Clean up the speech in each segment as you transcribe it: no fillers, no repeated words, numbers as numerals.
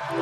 Hey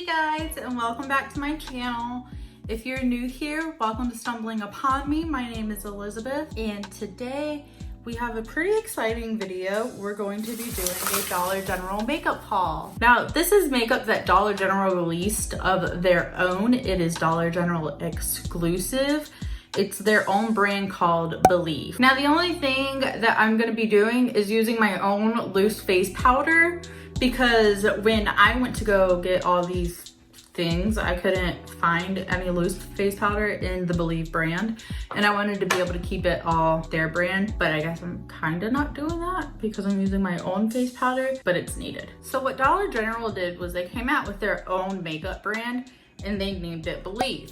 guys, and welcome back to my channel. If you're new here, welcome to Stumbling Upon Me. My name is Elizabeth, and today we have a pretty exciting video. We're going to be doing a Dollar General makeup haul. Now, this is makeup that Dollar General released of their own. It is Dollar General exclusive. It's their own brand called Believe. Now, the only thing that I'm gonna be doing is using my own loose face powder, because when I went to go get all these things, I couldn't find any loose face powder in the Believe brand, and I wanted to be able to keep it all their brand, but I guess I'm kind of not doing that because I'm using my own face powder, but it's needed. So what Dollar General did was they came out with their own makeup brand and they named it Believe.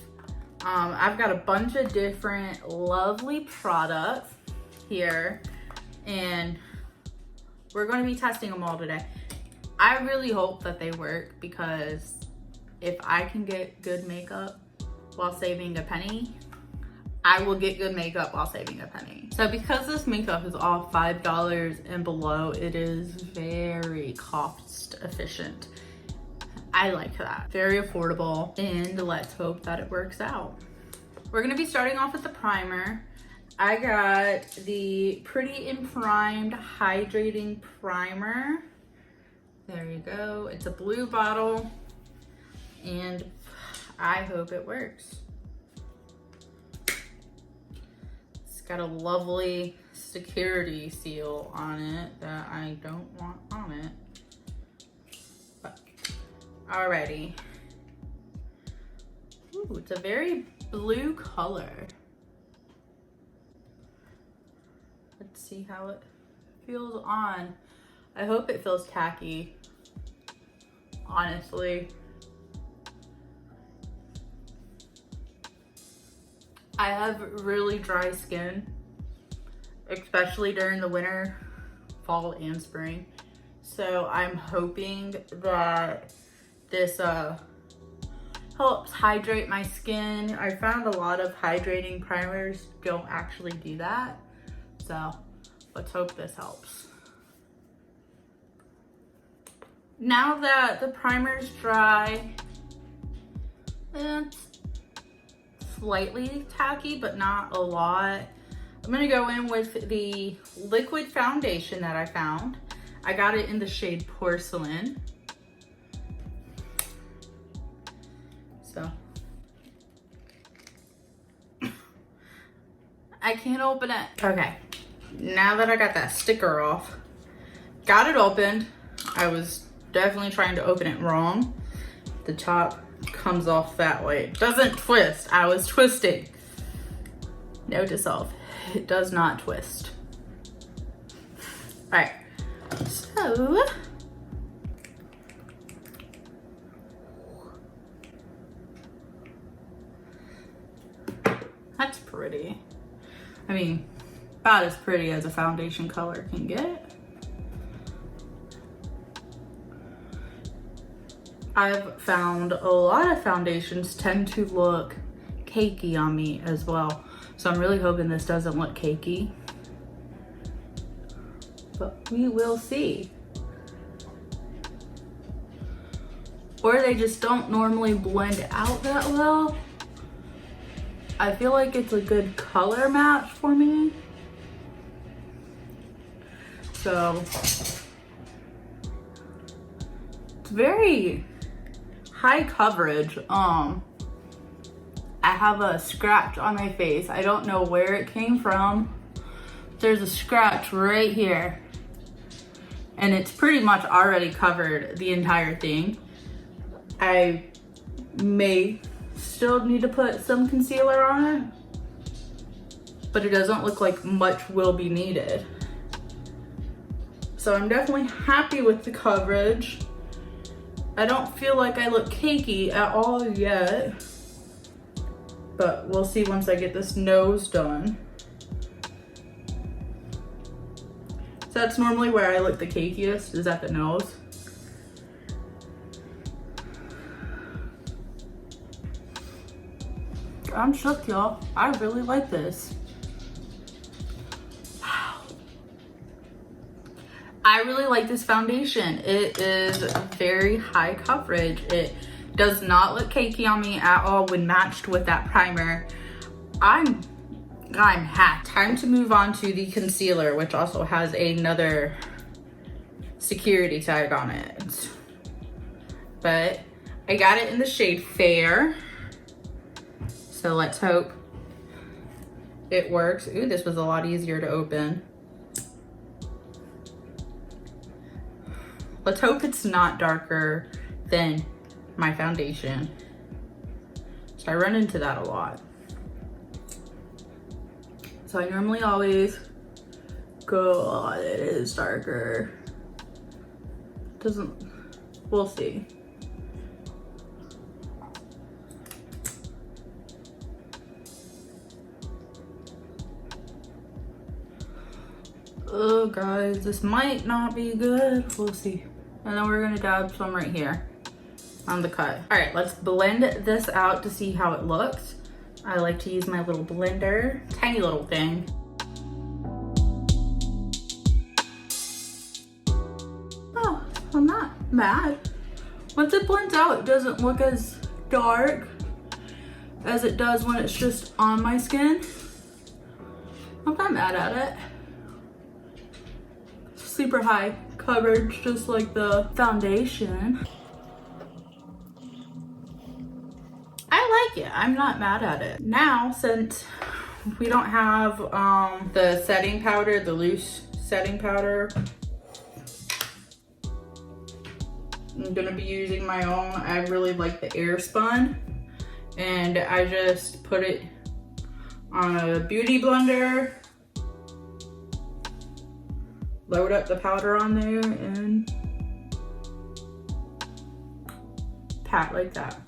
I've got a bunch of different lovely products here, and we're going to be testing them all today. I really hope that they work, because if I can get good makeup while saving a penny, I will get good makeup while saving a penny. So because this makeup is all $5 and below, it is very cost efficient. I like that. Very affordable, and let's hope that it works out. We're gonna be starting off with the primer. I got the Pretty and Primed Hydrating Primer. There you go. It's a blue bottle, and I hope it works. It's got a lovely security seal on it that I don't want on it. But alrighty. Ooh, it's a very blue color. Let's see how it feels on. I hope it feels tacky, honestly. I have really dry skin, especially during the winter, fall, and spring. So I'm hoping that this helps hydrate my skin. I found a lot of hydrating primers don't actually do that. So let's hope this helps. Now that the primer's dry, it's slightly tacky, but not a lot. I'm gonna go in with the liquid foundation that I found. I got it in the shade Porcelain. So I can't open it. Okay, now that I got that sticker off, got it opened. I was definitely trying to open it wrong. The top comes off that way. It doesn't twist. I was twisting. Note to self, it does not twist. All right, so that's pretty. I mean, about as pretty as a foundation color can get. I've found a lot of foundations tend to look cakey on me as well. So I'm really hoping this doesn't look cakey, but we will see. Or they just don't normally blend out that well. I feel like it's a good color match for me. So it's very high coverage. I have a scratch on my face. I don't know where it came from. There's a scratch right here, and it's pretty much already covered the entire thing. I may still need to put some concealer on it, but it doesn't look like much will be needed. So I'm definitely happy with the coverage. I don't feel like I look cakey at all yet, but we'll see once I get this nose done. So that's normally where I look the cakiest, is at the nose. I'm shook, y'all. I really like this. Wow. I really like this foundation. It is very high coverage. It does not look cakey on me at all when matched with that primer. I'm happy. Time to move on to the concealer, which also has another security tag on it. But I got it in the shade Fair. So let's hope it works. Ooh, this was a lot easier to open. Let's hope it's not darker than my foundation. So I run into that a lot. So I normally always go, oh, it is darker. Doesn't, we'll see. Oh guys, this might not be good. We'll see. And then we're gonna dab some right here on the cut. All right, let's blend this out to see how it looks. I like to use my little blender, tiny little thing. Oh, I'm not mad. Once it blends out, it doesn't look as dark as it does when it's just on my skin. I'm not mad at it. Super high coverage, just like the foundation. I like it. I'm not mad at it. Now, since we don't have the setting powder, the loose setting powder, I'm gonna be using my own. I really like the Air Spun, and I just put it on a beauty blender, load up the powder on there, and pat like that.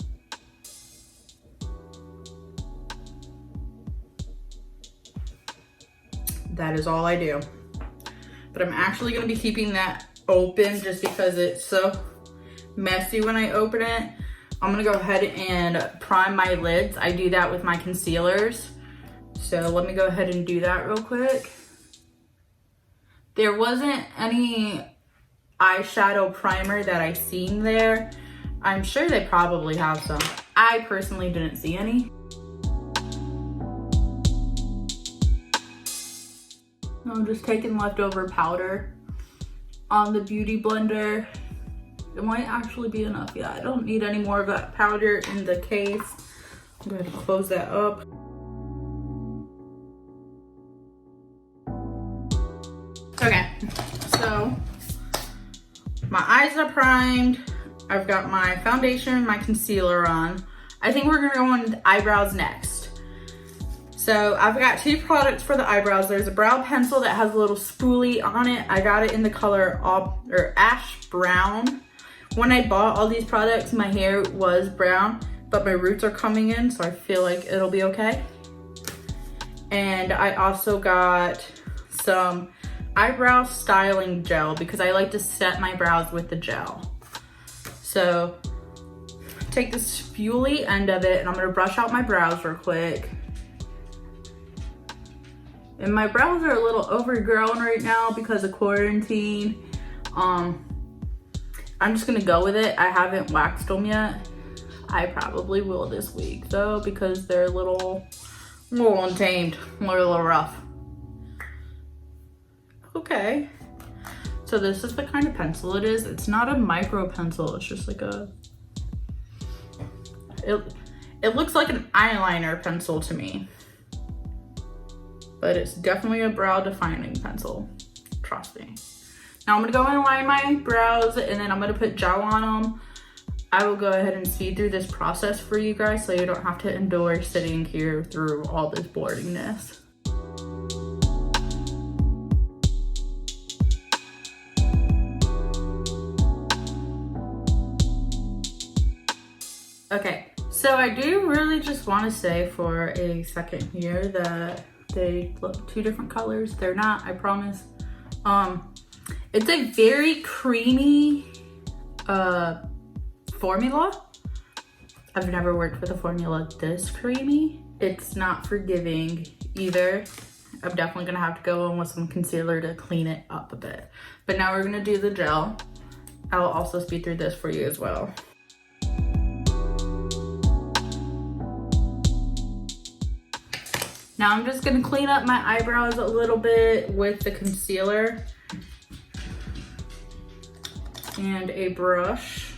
That is all I do. But I'm actually gonna be keeping that open just because it's so messy when I open it. I'm gonna go ahead and prime my lids. I do that with my concealers. So let me go ahead and do that real quick. There wasn't any eyeshadow primer that I seen there. I'm sure they probably have some. I personally didn't see any. I'm just taking leftover powder on the beauty blender. It might actually be enough. Yeah, I don't need any more of that powder in the case. I'm going to close that up. Okay, so my eyes are primed. I've got my foundation and my concealer on. I think we're gonna go on the eyebrows next. So I've got two products for the eyebrows. There's a brow pencil that has a little spoolie on it. I got it in the color ash brown. When I bought all these products, my hair was brown, but my roots are coming in, so I feel like it'll be okay. And I also got some eyebrow styling gel because I like to set my brows with the gel. So take the spoolie end of it and I'm gonna brush out my brows real quick. And my brows are a little overgrown right now because of quarantine. I'm just gonna go with it. I haven't waxed them yet. I probably will this week though because they're a little untamed, a little rough. Okay, so this is the kind of pencil it is. It's not a micro pencil, it's just like a, it looks like an eyeliner pencil to me. But it's definitely a brow defining pencil, trust me. Now I'm gonna go and line my brows and then I'm gonna put gel on them. I will go ahead and speed through this process for you guys so you don't have to endure sitting here through all this boringness. Okay, so I do really just want to say for a second here that they look two different colors. They're not, I promise. It's a very creamy formula. I've never worked with a formula this creamy. It's not forgiving either. I'm definitely gonna have to go in with some concealer to clean it up a bit. But now we're gonna do the gel. I'll also speed through this for you as well. Now I'm just gonna clean up my eyebrows a little bit with the concealer and a brush.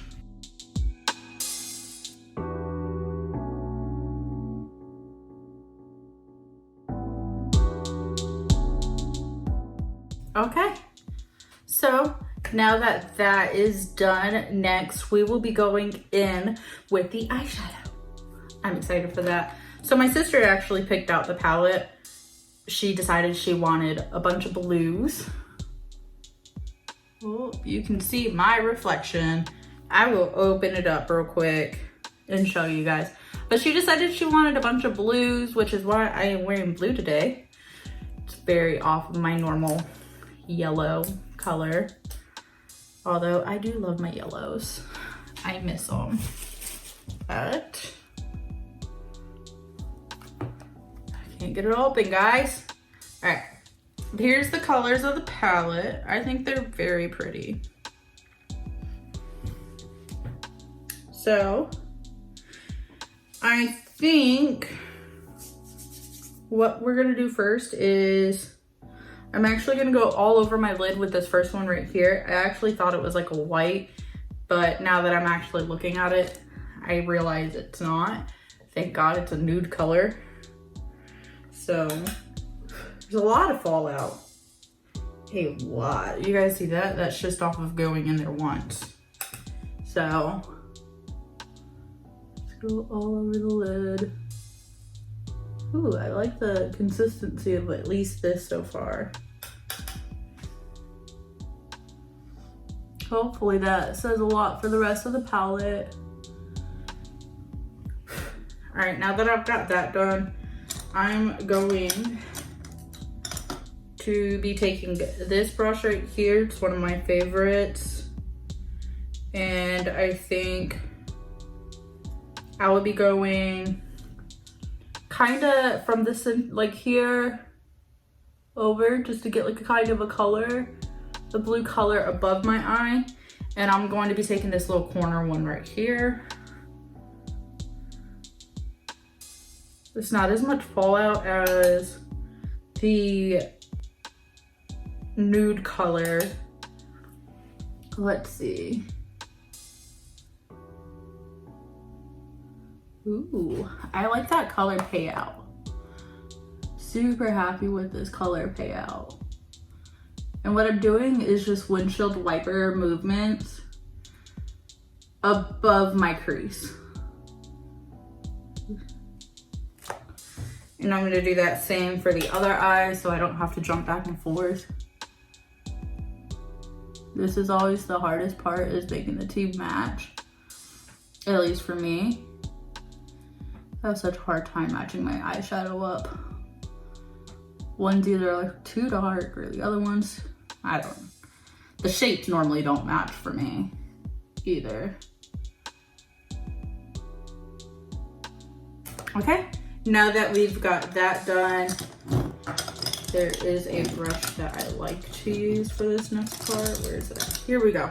Okay, so now that that is done, next we will be going in with the eyeshadow. I'm excited for that. So my sister actually picked out the palette. She decided she wanted a bunch of blues. Oh, you can see my reflection. I will open it up real quick and show you guys. But she decided she wanted a bunch of blues, which is why I am wearing blue today. It's very off of my normal yellow color. Although I do love my yellows. I miss them. But I can't get it open, guys. All right, here's the colors of the palette. I think they're very pretty. So I think what we're gonna do first is I'm actually gonna go all over my lid with this first one right here. I actually thought it was like a white, but now that I'm actually looking at it, I realize it's not. Thank God it's a nude color. So there's a lot of fallout. A lot. You guys see that? That's just off of going in there once. So let's go all over the lid. Ooh, I like the consistency of at least this so far. Hopefully that says a lot for the rest of the palette. All right, now that I've got that done, I'm going to be taking this brush right here. It's one of my favorites. And I think I will be going kind of from this, like here over, just to get like a kind of a color, the blue color above my eye. And I'm going to be taking this little corner one right here. It's not as much fallout as the nude color. Let's see. Ooh, I like that color payout. Super happy with this color payout. And what I'm doing is just windshield wiper movements above my crease. And I'm gonna do that same for the other eye so I don't have to jump back and forth. This is always the hardest part, is making the two match. At least for me. I have such a hard time matching my eyeshadow up. One's either like too dark or the other one's, I don't know. The shapes normally don't match for me either. Okay, now that we've got that done, there is a brush that I like to use for this next part. Where is it at? Here we go.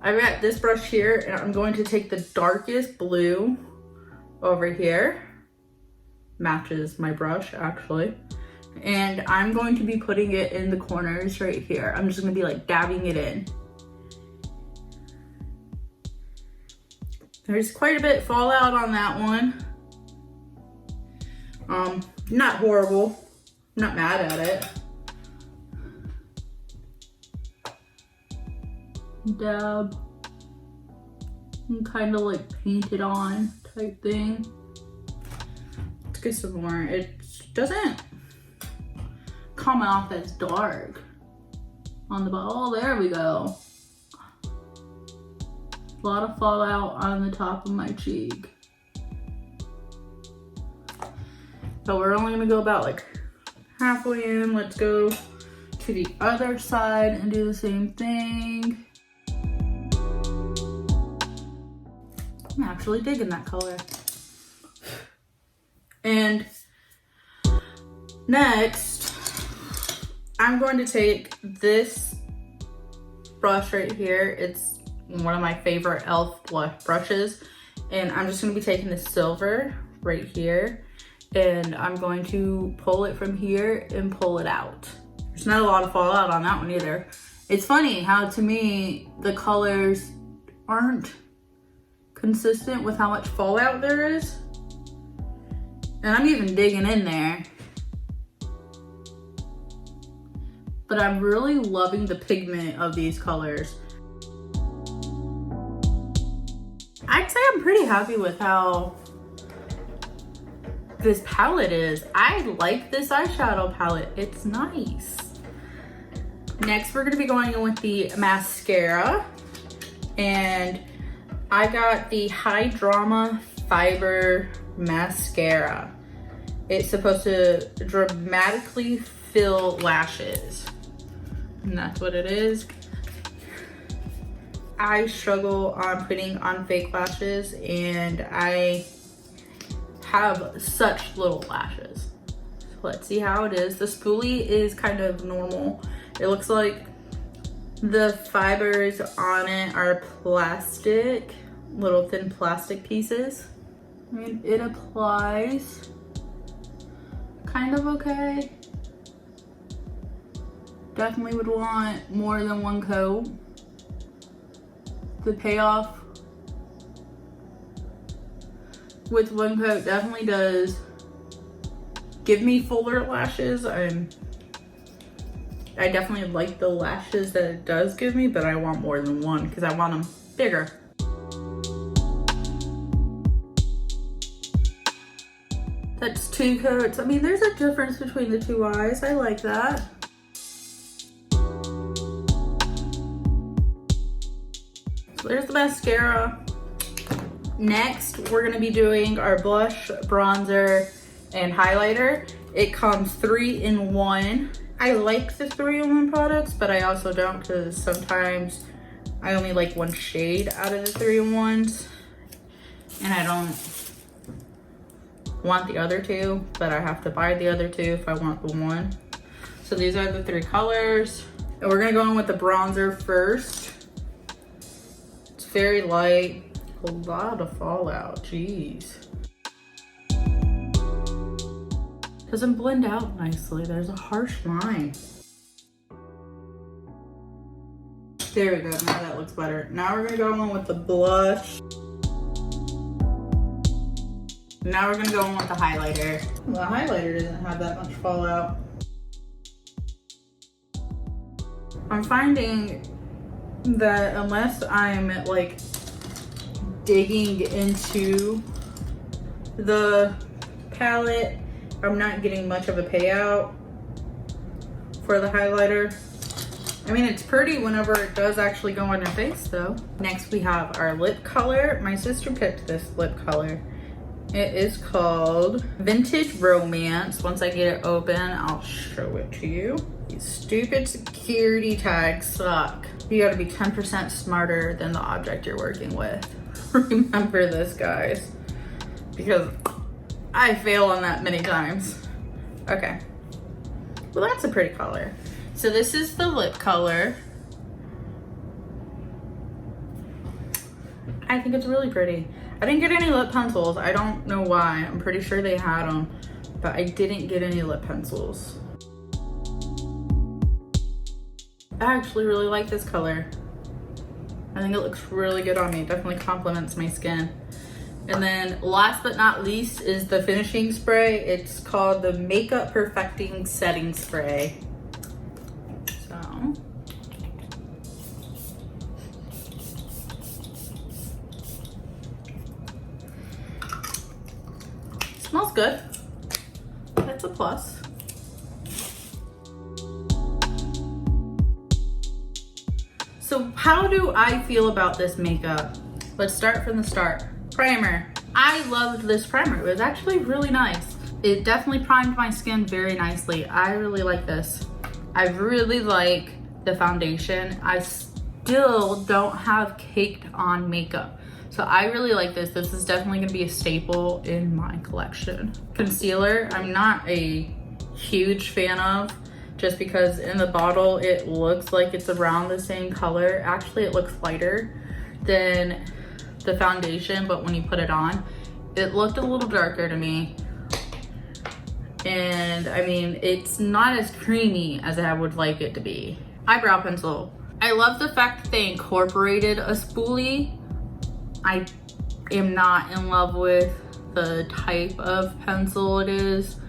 I've got this brush here and I'm going to take the darkest blue over here. Matches my brush actually. And I'm going to be putting it in the corners right here. I'm just gonna be like dabbing it in. There's quite a bit fallout on that one. Not horrible, not mad at it. Dab and kind of like paint it on type thing. Let's get some more. It doesn't come off as dark on the bottom. Oh, there we go. A lot of fallout on the top of my cheek. So we're only gonna go about like halfway in. Let's go to the other side and do the same thing. I'm actually digging that color. And Next, I'm going to take this brush right here. It's one of my favorite e.l.f. blush brushes. And I'm just gonna be taking the silver right here, and I'm going to pull it from here and pull it out. There's not a lot of fallout on that one either. It's funny how, to me, the colors aren't consistent with how much fallout there is. And I'm even digging in there. But I'm really loving the pigment of these colors. I'd say I'm pretty happy with how this palette is. I like this eyeshadow palette. It's nice. Next, we're gonna be going in with the mascara. And I got the High Drama Fiber Mascara. It's supposed to dramatically fill lashes. And that's what it is. I struggle on putting on fake lashes, and I have such little lashes. So let's see how it is. The spoolie is kind of normal. It looks like the fibers on it are plastic, little thin plastic pieces. I mean, it applies kind of okay. Definitely would want more than one coat. The payoff with one coat definitely does give me fuller lashes. I definitely like the lashes that it does give me, but I want more than one because I want them bigger. That's 2 coats. I mean, there's a difference between the 2 eyes. I like that. So there's the mascara. Next, we're gonna be doing our blush, bronzer, and highlighter. It comes 3 in 1. I like the 3-in-1 products, but I also don't, because sometimes I only like one shade out of the 3-in-1s, and I don't want the other 2, but I have to buy the other 2 if I want the one. So these are the 3 colors. And we're gonna go in with the bronzer first. It's very light, a lot of fallout, jeez. Doesn't blend out nicely. There's a harsh line. There we go, now that looks better. Now we're gonna go in with the blush. Now we're gonna go in with the highlighter. Well, the highlighter doesn't have that much fallout. I'm finding that unless I'm like digging into the palette, I'm not getting much of a payout for the highlighter. I mean, it's pretty whenever it does actually go on your face though. Next we have our lip color. My sister picked this lip color. It is called Vintage Romance. Once I get it open, I'll show it to you. These stupid security tags suck. You gotta be 10% smarter than the object you're working with. Remember this, guys, because I fail on that many times. Okay, well, that's a pretty color. So this is the lip color. I think it's really pretty. I didn't get any lip pencils. I don't know why. I'm pretty sure they had them, but I didn't get any lip pencils. I actually really like this color. I think it looks really good on me. It definitely complements my skin. And then last but not least is the finishing spray. It's called the Makeup Perfecting Setting Spray. So, smells good. That's a plus. So how do I feel about this makeup? Let's start from the start. Primer. I loved this primer. It was actually really nice. It definitely primed my skin very nicely. I really like this. I really like the foundation. I still don't have caked on makeup. So I really like this. This is definitely gonna be a staple in my collection. Concealer. I'm not a huge fan of, just because in the bottle it looks like it's around the same color. Actually, it looks lighter than the foundation, but when you put it on, it looked a little darker to me. And I mean, it's not as creamy as I would like it to be. Eyebrow pencil. I love the fact that they incorporated a spoolie. I am not in love with the type of pencil it is.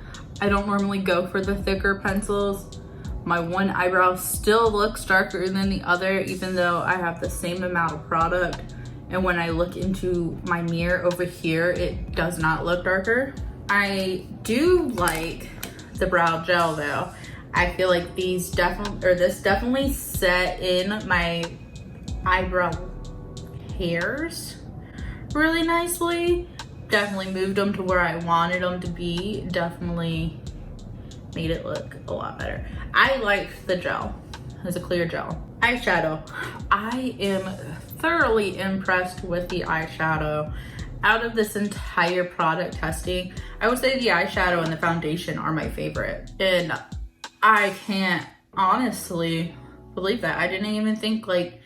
I don't normally go for the thicker pencils. My one eyebrow still looks darker than the other, even though I have the same amount of product. And when I look into my mirror over here, it does not look darker. I do like the brow gel though. I feel like this definitely set in my eyebrow hairs really nicely. Definitely moved them to where I wanted them to be. Definitely made it look a lot better. I liked the gel. It's a clear gel. Eyeshadow. I am thoroughly impressed with the eyeshadow. Out of this entire product testing, I would say the eyeshadow and the foundation are my favorite. And I can't honestly believe that. I didn't even think, like,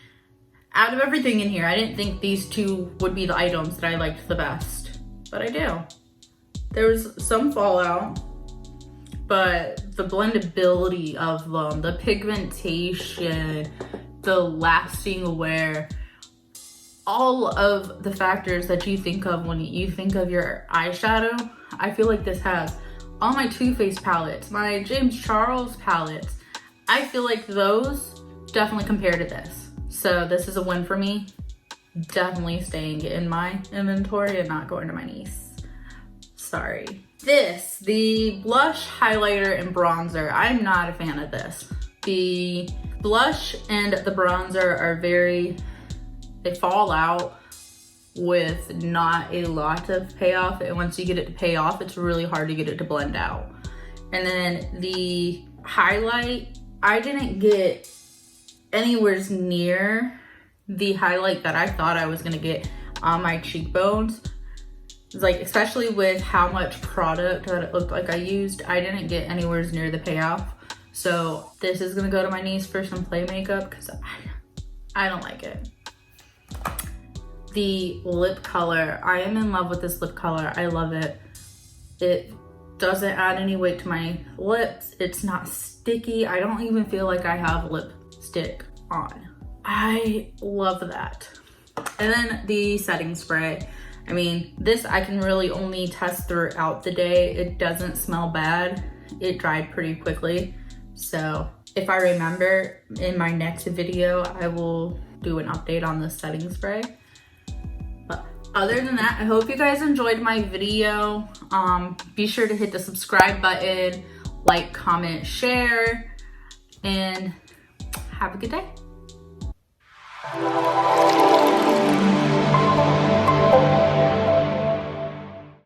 out of everything in here, I didn't think these two would be the items that I liked the best, but I do. There was some fallout, but the blendability of them, the pigmentation, the lasting wear, all of the factors that you think of when you think of your eyeshadow, I feel like this has. All my Too Faced palettes, my James Charles palettes, I feel like those definitely compare to this. So this is a win for me. Definitely staying in my inventory and not going to my niece. Sorry. This, the blush, highlighter, and bronzer. I'm not a fan of this. The blush and the bronzer are they fall out with not a lot of payoff. And once you get it to pay off, it's really hard to get it to blend out. And then the highlight, I didn't get anywhere near the highlight that I thought I was gonna get on my cheekbones. Like, especially with how much product that it looked like I used, I didn't get anywhere near the payoff. So this is gonna go to my niece for some play makeup because I don't like it. The lip color, I am in love with this lip color. I love it. It doesn't add any weight to my lips. It's not sticky. I don't even feel like I have lipstick on. I love that. And then the setting spray. I mean, this I can really only test throughout the day. It doesn't smell bad. It dried pretty quickly. So if I remember, in my next video, I will do an update on the setting spray. But other than that, I hope you guys enjoyed my video. Be sure to hit the subscribe button, like, comment, share, and have a good day.